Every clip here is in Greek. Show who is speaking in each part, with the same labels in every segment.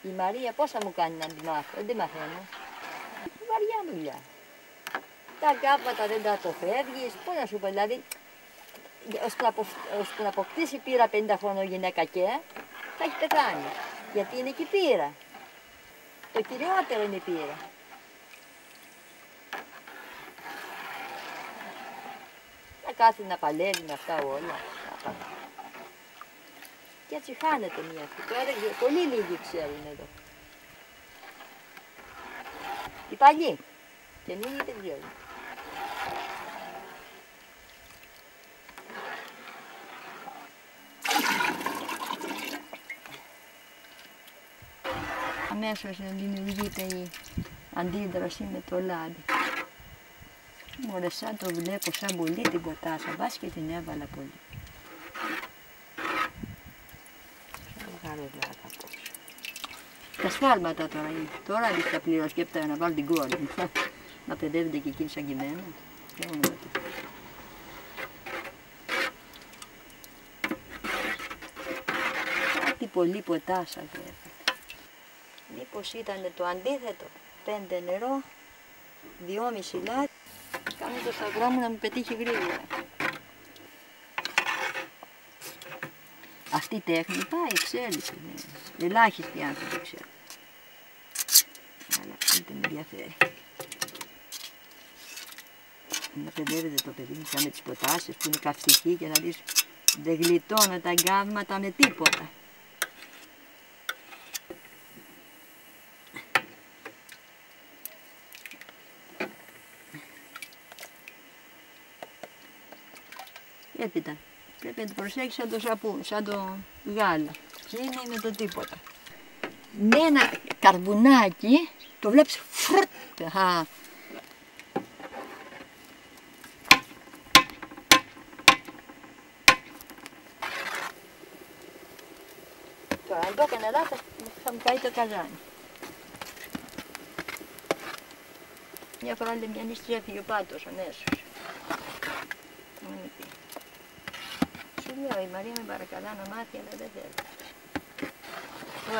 Speaker 1: Η Μαρία πόσα μου κάνει να τη μάθω, δεν τη μαθαίνω. Βαριά δουλειά. Τα κάπματα δεν τα αποφεύγεις, πώς να σου πω, δηλαδή, ώσπου να αποκτήσει πείρα 50 χρόνων γυναίκα και, θα έχει πεθάνει. Γιατί είναι και η πείρα. Το κυριότερο είναι η πείρα. Να κάθεται να παλεύει με αυτά όλα. Και έτσι χάνεται μία αυτή. Τώρα πολύ λίγοι ξέρουν εδώ. Οι παλιοί. Και λίγοι δεν ξέρουν. Αμέσως δημιουργείται η αντίδραση με το λάδι. Μωρέ, σαν το βλέπω σαν πολύ την ποτάσα, μπας και την έβαλα πολύ. Τα σφάλματα τώρα είναι. Τώρα δεν θα πληρώσω, σκέφτομαι να βάλω την κόρη μου. Να παιδεύεται και εκείνη σαν και εμένα. Κάτι πολύ ποτάσα βέβαια. Μήπως ήταν το αντίθετο. 5 νερό, 2,5 λάδι. Κάνω το σταυρό μου να μου πετύχει γρήγορα. Αυτή η τέχνη πάει, εξέλιξη. Ναι. Ελάχιστοι άνθρωποι ξέρουν. Αλλά δεν με ενδιαφέρει. Να παιδεύεται το παιδί μου σαν με τις ποτάσεις που είναι καυστική και να δεις δεν γλιτώνω τα εγκάβματα με τίποτα. Έπειτα, πρέπει να το προσέξεις σαν το σαπούνι, σαν το γάλα. Και είναι με το τίποτα. Με ένα καρβουνάκι το βλέπεις φρτ. Τώρα, αν το έκανα λάθος, θα μου καεί το καζάνι. Μια φορά λέει μια νύστρια έφυγε ο πάτος αμέσως. Σου λέω, η Μαρία με παρακαλά να μάθει, αλλά δεν θέλω.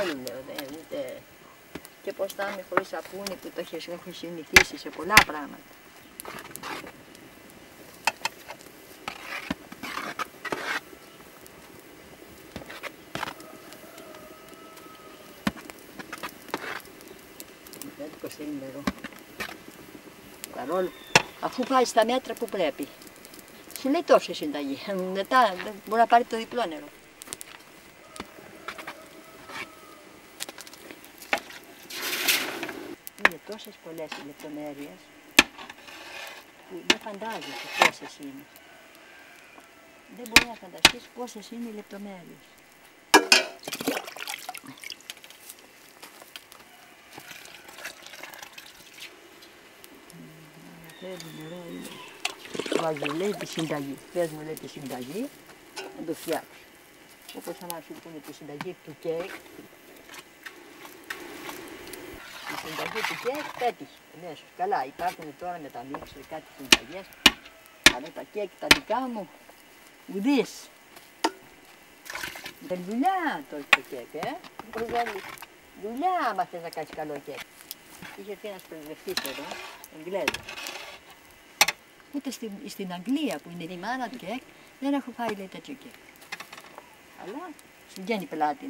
Speaker 1: Όλοι λέω, ούτε και πώς θα είμαι χωρίς σαπούνι που το έχω συνηθίσει σε πολλά πράγματα. Δεν του κοστίζει νερό. Παρόλο, αφού πάει στα μέτρα που πρέπει. Σου λέει τόση συνταγή. Μετά μπορεί να πάρει το διπλό νερό. Είναι τόσες πολλές οι λεπτομέρειες που δεν φαντάζεσαι πόσες είναι. Δεν μπορεί να φανταστείς πόσες είναι οι λεπτομέρειες. Θέλει νερό είναι. Βάζει, λέει, τη συνταγή. Πες μου, λέει, τη συνταγή, να το φτιάξω. Όπως άμα σου πούνε τη συνταγή του κέικ. Τη συνταγή του κέικ πέτυχε. Αμέσως. Καλά, υπάρχουν τώρα με τα μίξερ κάτι συνταγές. Αλλά τα κέικ τα δικά μου, ουδής. Δεν δουλειά το κέικ, δουλειά άμα θες να κάνεις καλό κέικ. Είχε έρθει ένας πρεσβευτής εδώ, Εγγλέζος. Ούτε στην Αγγλία που είναι η μάνα του κέικ, δεν έχω φάει, λέει, τέτοιο κέικ. Αλλά σου βγαίνει πελάτη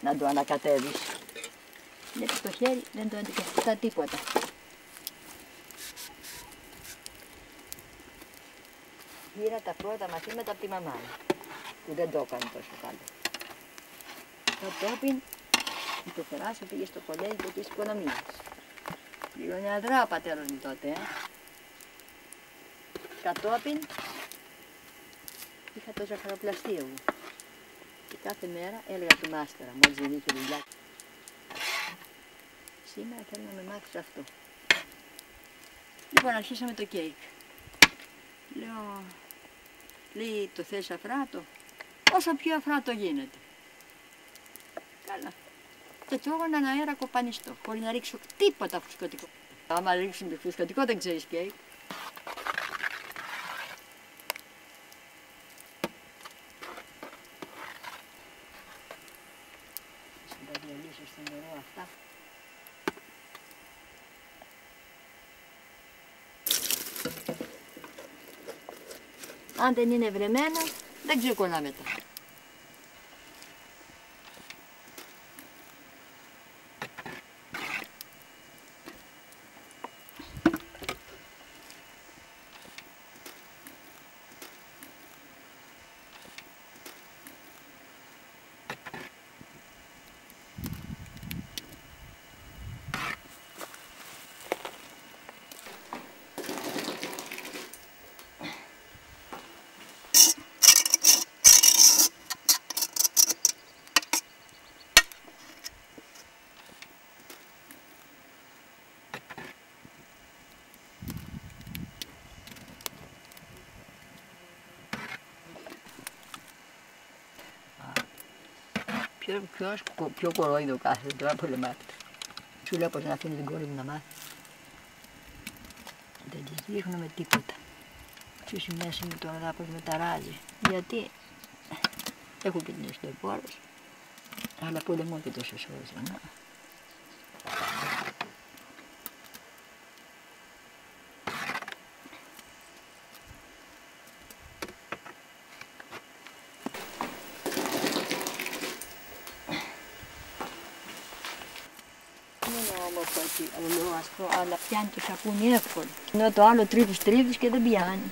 Speaker 1: να το ανακατεύεις. Γιατί στο χέρι δεν το αντικαθιστά τίποτα. Πήρα τα πρώτα μαθήματα από τη μαμά μου, που δεν το έκανε τόσο καλό. Κατόπιν, η Θεράσια πήγε στο κολέγιο της οικονομίας. Πλήρωνε αδρά ο πατέρας μου τότε, Κατόπιν, είχα το ζαχαροπλαστείο μου. Και κάθε μέρα έλεγα του μάστερα, μόλις δεν είχε δουλειά. Σήμερα θέλω να με μάθεις αυτό. Λοιπόν, αρχίσαμε το κέικ. Λέω, λέει, το θες αφράτο? Όσο πιο αφράτο γίνεται. Καλά. Και τρώγωνα ένα αέρα κοπανιστό, χωρίς να ρίξω τίποτα φουσκωτικό. Άμα ρίξουμε φουσκωτικό δεν ξέρεις κέικ. Θα τα διαλύσω στο νερό αυτά. Αν δεν είναι βρεμένο, δεν ξεκολλά μετά. Ποιο κορόιδο κάθεται τώρα πολεμάτε. Σου λέω πως να αφήνει την κόρη μου να μάθει. Δεν της δείχνουμε τίποτα. Σου συνέσαι με τον αδάπος με ταράζει. Γιατί έχω και την οστεοπόρωση. Αλλά πολεμώ και τόσες ώρες. Όμορφο έτσι, ολόασπρο, αλλά πιάνει το σαπούνι εύκολα. Ενώ το άλλο τρίβεις και δεν πιάνει.